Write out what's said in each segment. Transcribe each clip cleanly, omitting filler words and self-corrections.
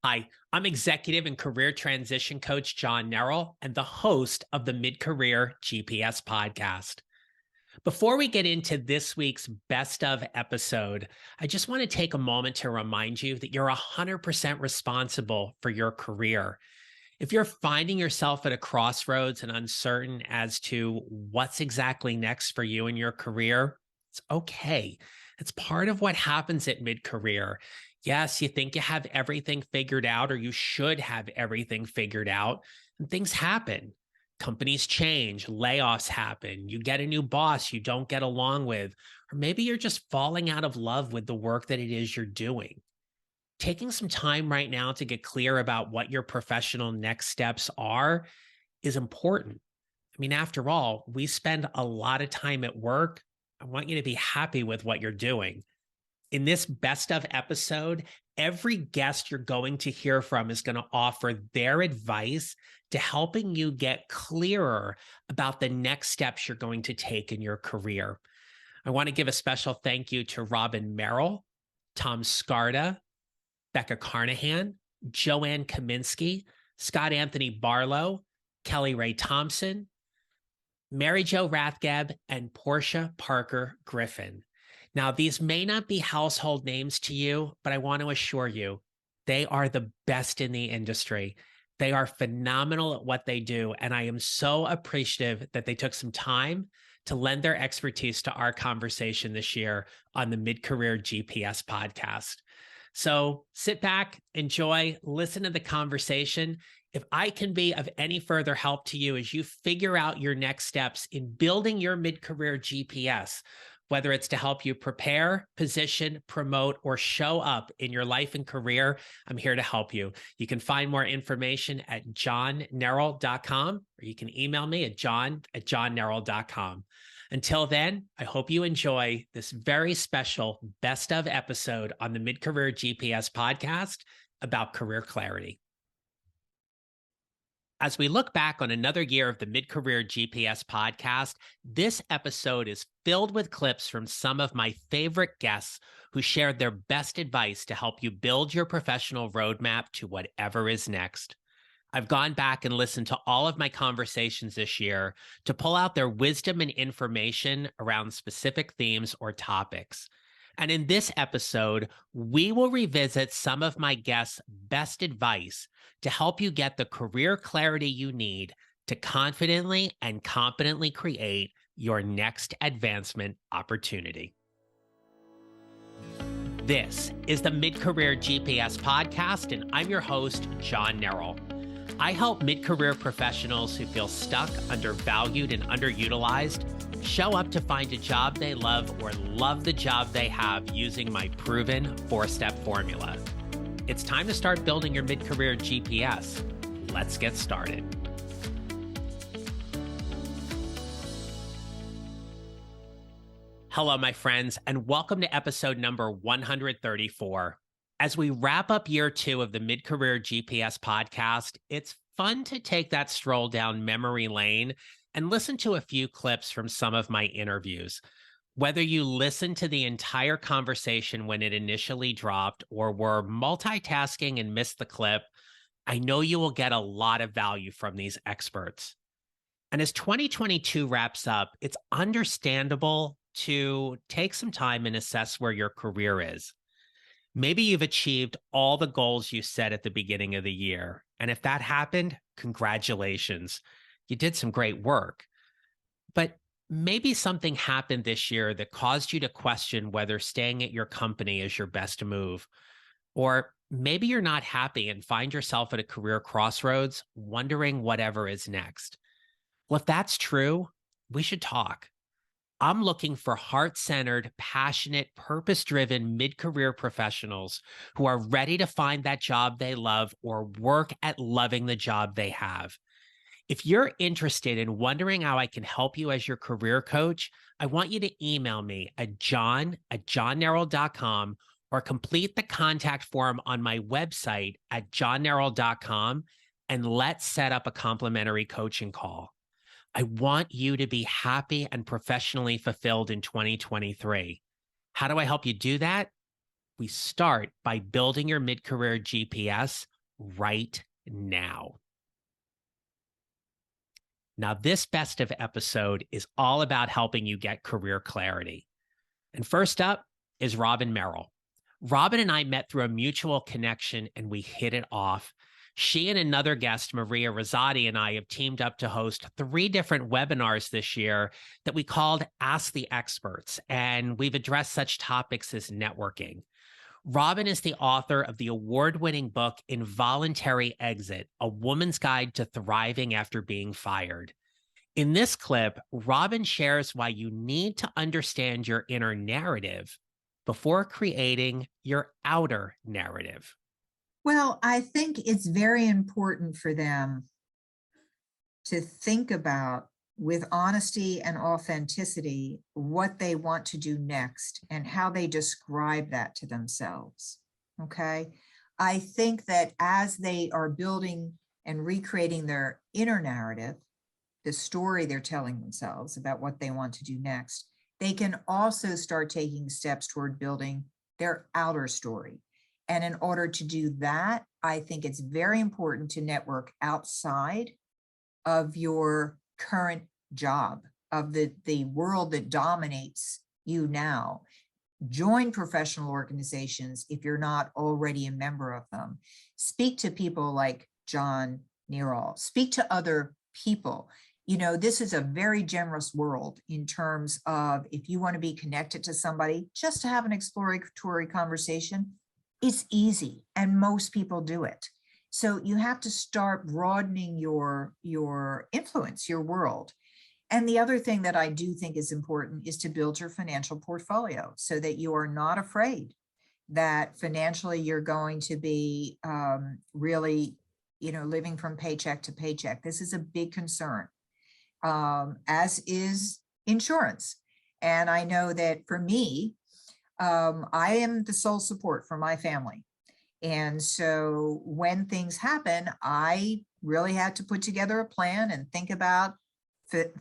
Hi, I'm executive and career transition coach John Nerl and the host of the Mid-Career GPS podcast. Before we get into this week's best of episode, I just want to take a moment to remind you that you're 100% responsible for your career. If you're finding yourself at a crossroads and uncertain as to what's exactly next for you in your career, it's okay. It's part of what happens at mid-career. Yes, you think you have everything figured out, or you should have everything figured out, and things happen. Companies change, layoffs happen, you get a new boss you don't get along with, or maybe you're just falling out of love with the work that it is you're doing. Taking some time right now to get clear about what your professional next steps are is important. I mean, after all, we spend a lot of time at work. I want you to be happy with what you're doing. In this best of episode, every guest you're going to hear from is going to offer their advice to helping you get clearer about the next steps you're going to take in your career. I want to give a special thank you to Merle, Tom Scarda, Becca Carnahan, Joanne Kaminski, Scott Anthony Barlow, Kelli Thompson, Mary Jo Rathgeb, and Porschia Parker-Griffin. Now, these may not be household names to you, but I want to assure you, they are the best in the industry. They are phenomenal at what they do, and I am so appreciative that they took some time to lend their expertise to our conversation this year on the Mid-Career GPS podcast. So sit back, enjoy, listen to the conversation. If I can be of any further help to you as you figure out your next steps in building your mid-career GPS, whether it's to help you prepare, position, promote, or show up in your life and career, I'm here to help you. You can find more information at johnnerl.com, or you can email me at john@johnnerl.com. Until then, I hope you enjoy this very special best of episode on the Mid-Career GPS podcast about career clarity. As we look back on another year of the Mid-Career GPS podcast, this episode is filled with clips from some of my favorite guests who shared their best advice to help you build your professional roadmap to whatever is next. I've gone back and listened to all of my conversations this year to pull out their wisdom and information around specific themes or topics. And in this episode, we will revisit some of my guests' best advice to help you get the career clarity you need to confidently and competently create your next advancement opportunity. This is the Mid-Career GPS podcast, and I'm your host, John Nerl. I help mid-career professionals who feel stuck, undervalued, and underutilized show up to find a job they love or love the job they have using my proven 4-step formula. It's time to start building your mid-career GPS. Let's get started. Hello, my friends, and welcome to episode number 134. As we wrap up year 2 of the Mid-Career GPS podcast, it's fun to take that stroll down memory lane and listen to a few clips from some of my interviews. Whether you listened to the entire conversation when it initially dropped or were multitasking and missed the clip, I know you will get a lot of value from these experts. And as 2022 wraps up, it's understandable to take some time and assess where your career is. Maybe you've achieved all the goals you set at the beginning of the year. And if that happened, congratulations. You did some great work. But maybe something happened this year that caused you to question whether staying at your company is your best move. Or maybe you're not happy and find yourself at a career crossroads, wondering whatever is next. Well, if that's true, we should talk. I'm looking for heart-centered, passionate, purpose-driven mid-career professionals who are ready to find that job they love or work at loving the job they have. If you're interested in wondering how I can help you as your career coach, I want you to email me at john@johnnerl.com or complete the contact form on my website at johnnerl.com, and let's set up a complimentary coaching call. I want you to be happy and professionally fulfilled in 2023. How do I help you do that? We start by building your mid-career GPS right now. Now, this best of episode is all about helping you get career clarity. And first up is Robin Merle. Robin and I met through a mutual connection and we hit it off. She and another guest, Maria Rosati, and I have teamed up to host 3 different webinars this year that we called Ask the Experts, and we've addressed such topics as networking. Robin is the author of the award-winning book Involuntary Exit, A Woman's Guide to Thriving After Being Fired. In this clip, Robin shares why you need to understand your inner narrative before creating your outer narrative. Well, I think it's very important for them to think about, with honesty and authenticity, what they want to do next and how they describe that to themselves. Okay. I think that as they are building and recreating their inner narrative, the story they're telling themselves about what they want to do next, they can also start taking steps toward building their outer story. And in order to do that, I think it's very important to network outside of your current job, of the world that dominates you now. Join professional organizations if you're not already a member of them. Speak to people like John Neerall. Speak to other people. You know, this is a very generous world in terms of, if you want to be connected to somebody, just to have an exploratory conversation, it's easy and most people do it. So you have to start broadening your influence, your world. And the other thing that I do think is important is to build your financial portfolio so that you are not afraid that financially you're going to be really, living from paycheck to paycheck. This is a big concern, as is insurance. And I know that for me, I am the sole support for my family. And so when things happen, I really had to put together a plan and think about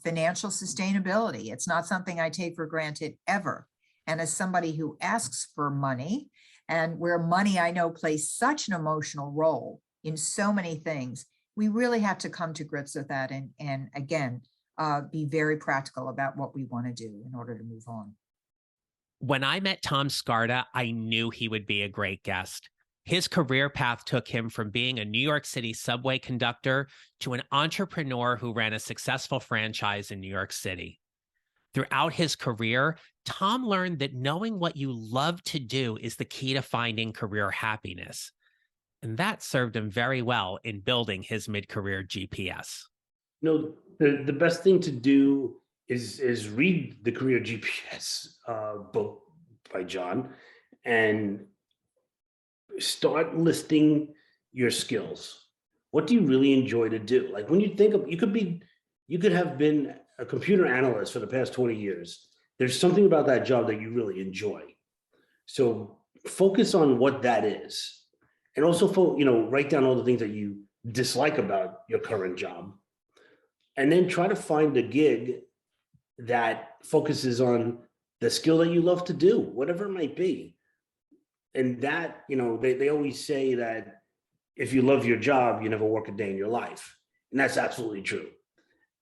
financial sustainability. It's not something I take for granted ever. And as somebody who asks for money, and where money I know plays such an emotional role in so many things, we really have to come to grips with that and again, be very practical about what we want to do in order to move on. When I met Tom Scarda, I knew he would be a great guest. His career path took him from being a New York City subway conductor to an entrepreneur who ran a successful franchise in New York City. Throughout his career, Tom learned that knowing what you love to do is the key to finding career happiness. And that served him very well in building his mid-career GPS. The best thing to do is read the Career GPS book by John and start listing your skills. What do you really enjoy to do? Like, when you think of, you could have been a computer analyst for the past 20 years. There's something about that job that you really enjoy. So focus on what that is. And also, write down all the things that you dislike about your current job. And then try to find a gig that focuses on the skill that you love to do, whatever it might be. And that, they always say that if you love your job, you never work a day in your life. And that's absolutely true.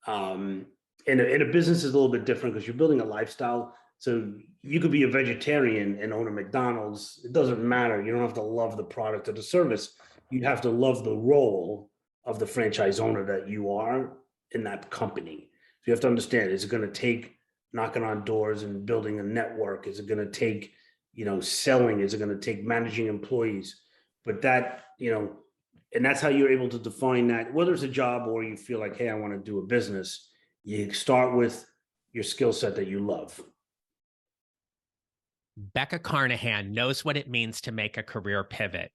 And a business is a little bit different because you're building a lifestyle. So you could be a vegetarian and own a McDonald's. It doesn't matter. You don't have to love the product or the service. You have to love the role of the franchise owner that you are in that company. So you have to understand, is it going to take knocking on doors and building a network? Is it going to take, selling? Is it going to take managing employees? But that, and that's how you're able to define that, whether it's a job or you feel like, hey, I want to do a business, you start with your skill set that you love. Becca Carnahan knows what it means to make a career pivot.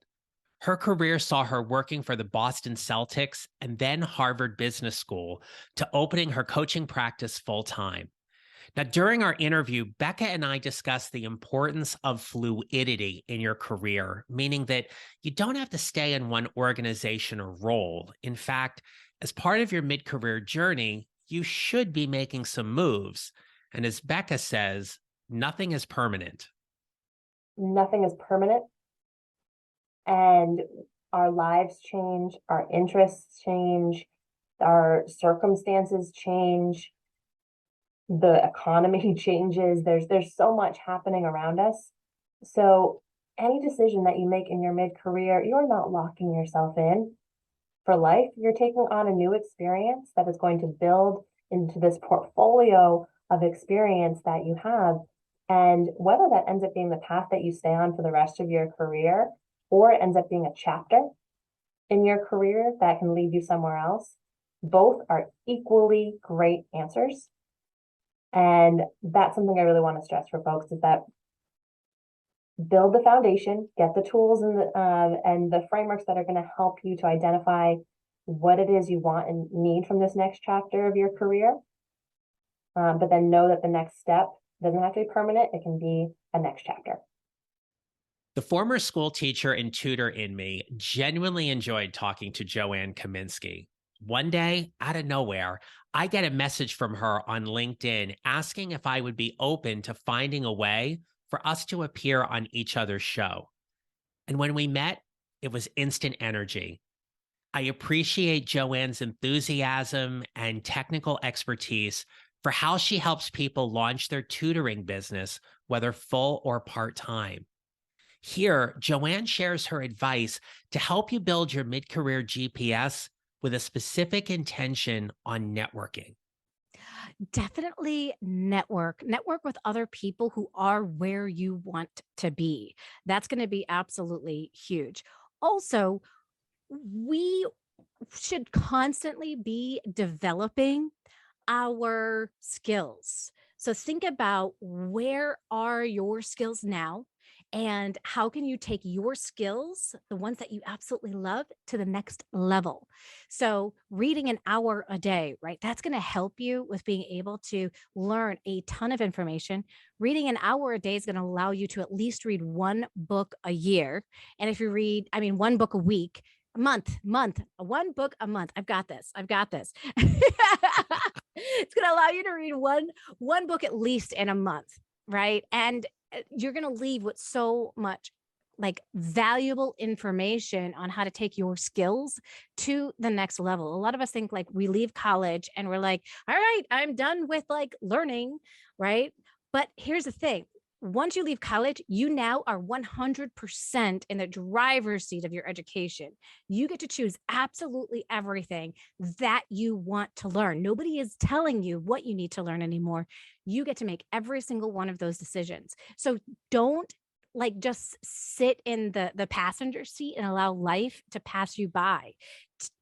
Her career saw her working for the Boston Celtics and then Harvard Business School to opening her coaching practice full-time. Now, during our interview, Becca and I discussed the importance of fluidity in your career, meaning that you don't have to stay in one organization or role. In fact, as part of your mid-career journey, you should be making some moves. And as Becca says, nothing is permanent. nothing is permanent, and our lives change, our interests change, our circumstances change, the economy changes. There's so much happening around us. So any decision that you make in your mid-career, you're not locking yourself in for life. You're taking on a new experience that is going to build into this portfolio of experience that you have. And whether that ends up being the path that you stay on for the rest of your career, or it ends up being a chapter in your career that can lead you somewhere else, both are equally great answers. And that's something I really want to stress for folks, is that build the foundation, get the tools and the frameworks that are going to help you to identify what it is you want and need from this next chapter of your career. But then know that the next step doesn't have to be permanent. It can be a next chapter. The former school teacher and tutor in me genuinely enjoyed talking to Joanne Kaminski. One day, out of nowhere, I get a message from her on LinkedIn asking if I would be open to finding a way for us to appear on each other's show. And when we met, it was instant energy. I appreciate Joanne's enthusiasm and technical expertise for how she helps people launch their tutoring business, whether full or part-time. Here, Joanne shares her advice to help you build your mid-career GPS with a specific intention on networking. Definitely network with other people who are where you want to be. That's going to be absolutely huge. Also, we should constantly be developing our skills. So think about, where are your skills now? And how can you take your skills, the ones that you absolutely love, to the next level? So reading an hour a day, right? That's going to help you with being able to learn a ton of information. Reading an hour a day is going to allow you to at least read one book a year. And if you read, one book a week, one book a month. I've got this. It's going to allow you to read one book at least in a month, right? And you're going to leave with so much valuable information on how to take your skills to the next level. A lot of us think we leave college and we're like, all right, I'm done with learning, right? But here's the thing. Once you leave college, you now are 100% in the driver's seat of your education. You get to choose absolutely everything that you want to learn. Nobody is telling you what you need to learn anymore. You get to make every single one of those decisions. So don't just sit in the passenger seat and allow life to pass you by.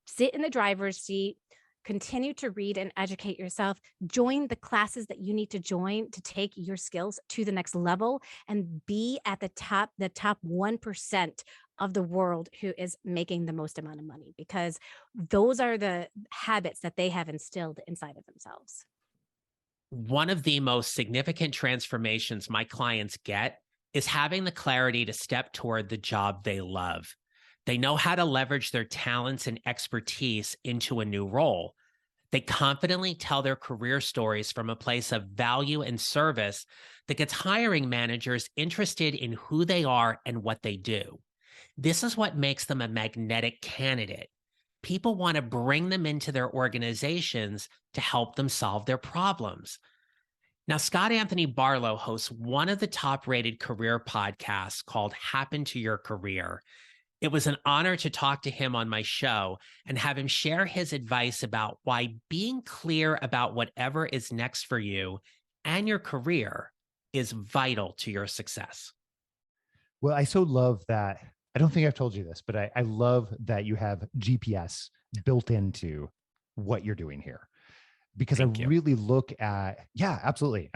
Sit in the driver's seat. Continue to read and educate yourself. Join the classes that you need to join to take your skills to the next level, and be at the top 1% of the world who is making the most amount of money, because those are the habits that they have instilled inside of themselves. One of the most significant transformations my clients get is having the clarity to step toward the job they love. They know how to leverage their talents and expertise into a new role. They confidently tell their career stories from a place of value and service that gets hiring managers interested in who they are and what they do. This is what makes them a magnetic candidate. People want to bring them into their organizations to help them solve their problems. Now, Scott Anthony Barlow hosts one of the top-rated career podcasts called Happen to Your Career. It was an honor to talk to him on my show and have him share his advice about why being clear about whatever is next for you and your career is vital to your success. Well, I so love that. I don't think I've told you this, but I love that you have GPS built into what you're doing here, because Thank you. really look at, yeah, absolutely.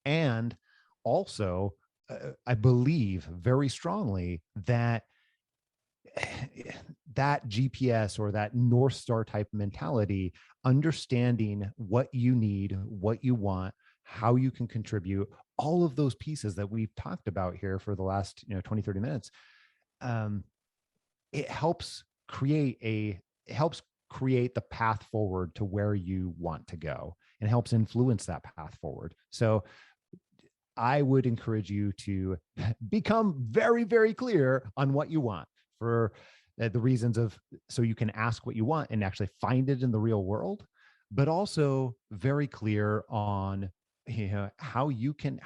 And also I believe very strongly that that GPS, or that North Star type mentality, understanding what you need, what you want, how you can contribute, all of those pieces that we've talked about here for the last 20, 30 minutes, it helps create the path forward to where you want to go, and helps influence that path forward. So I would encourage you to become very, very clear on what you want for the reasons of, so you can ask what you want and actually find it in the real world, but also very clear on how you can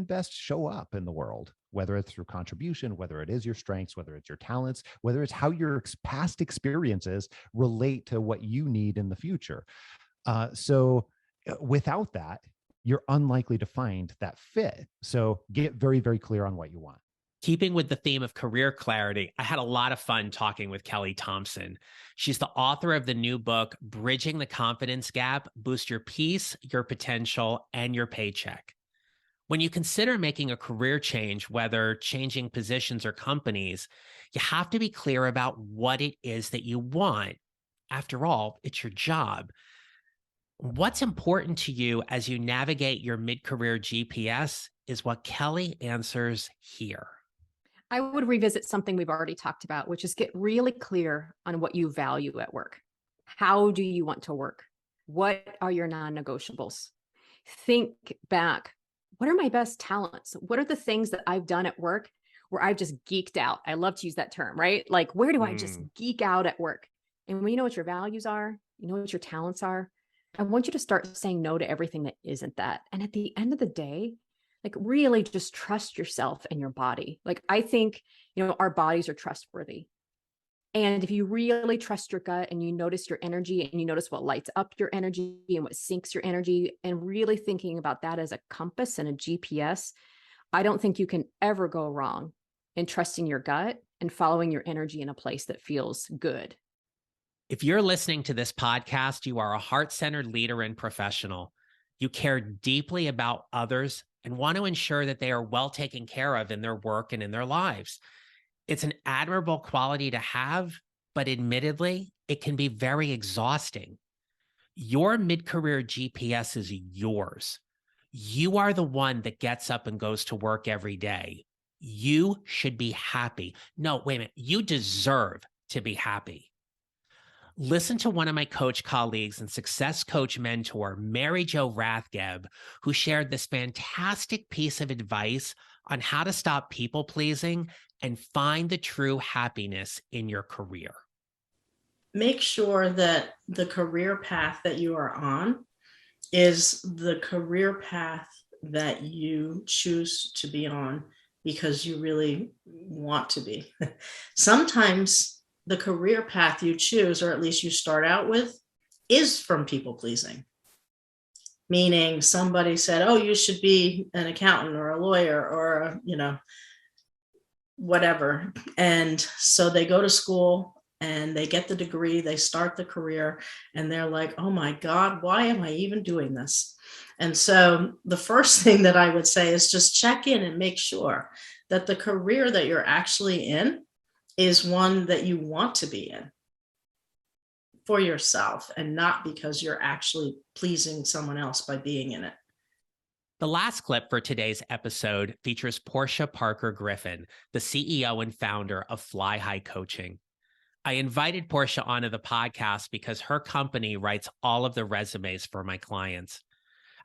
best show up in the world, whether it's through contribution, whether it is your strengths, whether it's your talents, whether it's how your past experiences relate to what you need in the future. So without that, you're unlikely to find that fit. So get very, very clear on what you want. Keeping with the theme of career clarity, I had a lot of fun talking with Kelli Thompson. She's the author of the new book, Bridging the Confidence Gap: Boost Your Peace, Your Potential, and Your Paycheck. When you consider making a career change, whether changing positions or companies, you have to be clear about what it is that you want. After all, it's your job. What's important to you as you navigate your mid-career GPS is what Kelli answers here. I would revisit something we've already talked about, which is get really clear on what you value at work. How do you want to work? What are your non-negotiables? Think back. What are my best talents? What are the things that I've done at work where I've just geeked out? I love to use that term, right? Like, where do I just geek out at work? And when you know what your values are, you know what your talents are, I want you to start saying no to everything that isn't that. And at the end of the day, like, really just trust yourself and your body. Like, I think, our bodies are trustworthy. And if you really trust your gut and you notice your energy and you notice what lights up your energy and what sinks your energy, and really thinking about that as a compass and a GPS, I don't think you can ever go wrong in trusting your gut and following your energy in a place that feels good. If you're listening to this podcast, you are a heart-centered leader and professional. You care deeply about others and want to ensure that they are well taken care of in their work and in their lives. It's an admirable quality to have, but admittedly, it can be very exhausting. Your mid-career GPS is yours. You are the one that gets up and goes to work every day. You should be happy. No, wait a minute. You deserve to be happy. Listen to one of my coach colleagues and success coach mentor, Jo Rathgeb, who shared this fantastic piece of advice on how to stop people pleasing and find the true happiness in your career. Make sure that the career path that you are on is the career path that you choose to be on because you really want to be. Sometimes the career path you choose, or at least you start out with, is from people pleasing. Meaning somebody said, oh, you should be an accountant or a lawyer or, whatever. And so they go to school and they get the degree, they start the career, and they're like, oh my God, why am I even doing this? And so the first thing that I would say is just check in and make sure that the career that you're actually in is one that you want to be in for yourself and not because you're actually pleasing someone else by being in it. The last clip for today's episode features Porschia Parker-Griffin, the CEO and founder of Fly High Coaching. I invited Porschia onto the podcast because her company writes all of the resumes for my clients.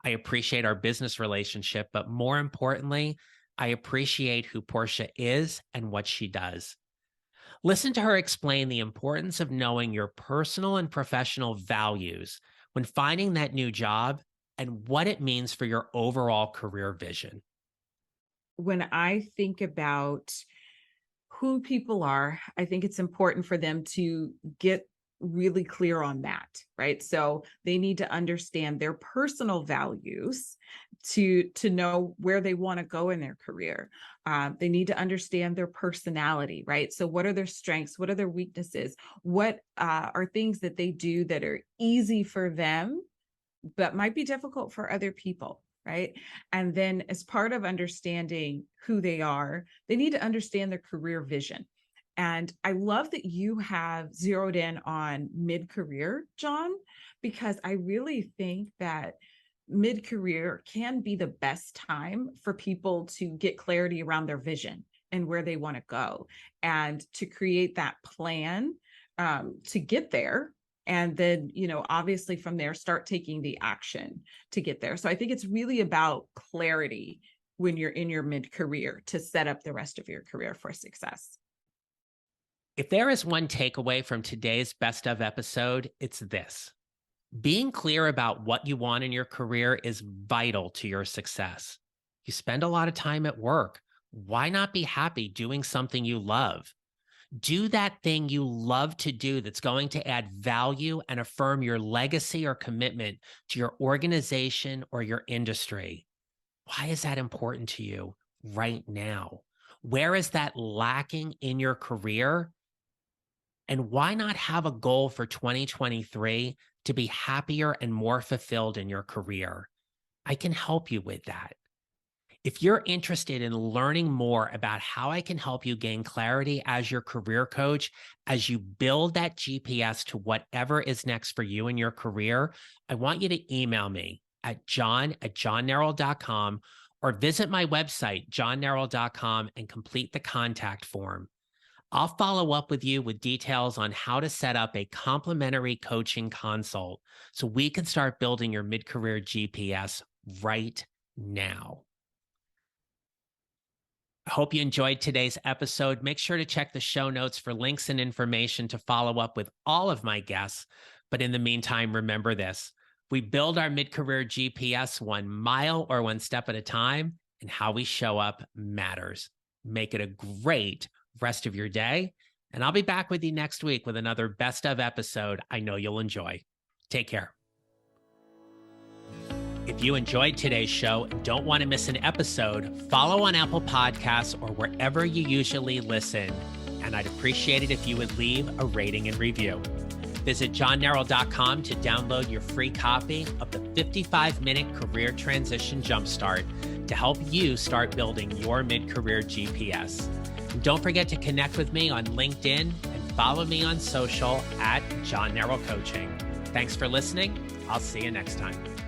I appreciate our business relationship, but more importantly, I appreciate who Porschia is and what she does. Listen to her explain the importance of knowing your personal and professional values when finding that new job and what it means for your overall career vision. When I think about who people are, I think it's important for them to get really clear on that, right? So they need to understand their personal values to know where they want to go in their career. They need to understand their personality, right? So what are their strengths? What are their weaknesses? What are things that they do that are easy for them, but might be difficult for other people, right? And then as part of understanding who they are, they need to understand their career vision. And I love that you have zeroed in on mid-career, John, because I really think that mid-career can be the best time for people to get clarity around their vision and where they want to go, and to create that plan to get there. And then, obviously from there, start taking the action to get there. So I think it's really about clarity when you're in your mid-career to set up the rest of your career for success. If there is one takeaway from today's best of episode, it's this. Being clear about what you want in your career is vital to your success. You spend a lot of time at work. Why not be happy doing something you love? Do that thing you love to do that's going to add value and affirm your legacy or commitment to your organization or your industry. Why is that important to you right now? Where is that lacking in your career? And why not have a goal for 2023 to be happier and more fulfilled in your career? I can help you with that. If you're interested in learning more about how I can help you gain clarity as your career coach, as you build that GPS to whatever is next for you in your career, I want you to email me at john@johnnerrell.com or visit my website, johnnerrell.com, and complete the contact form. I'll follow up with you with details on how to set up a complimentary coaching consult so we can start building your mid-career GPS right now. I hope you enjoyed today's episode. Make sure to check the show notes for links and information to follow up with all of my guests. But in the meantime, remember this. We build our mid-career GPS 1 mile or 1 step at a time, and how we show up matters. Make it a great rest of your day. And I'll be back with you next week with another best of episode I know you'll enjoy. Take care. If you enjoyed today's show and don't want to miss an episode, follow on Apple Podcasts or wherever you usually listen. And I'd appreciate it if you would leave a rating and review. Visit johnnerrell.com to download your free copy of the 55-minute career transition jumpstart to help you start building your mid-career GPS. And don't forget to connect with me on LinkedIn and follow me on social at John Nerrell Coaching. Thanks for listening. I'll see you next time.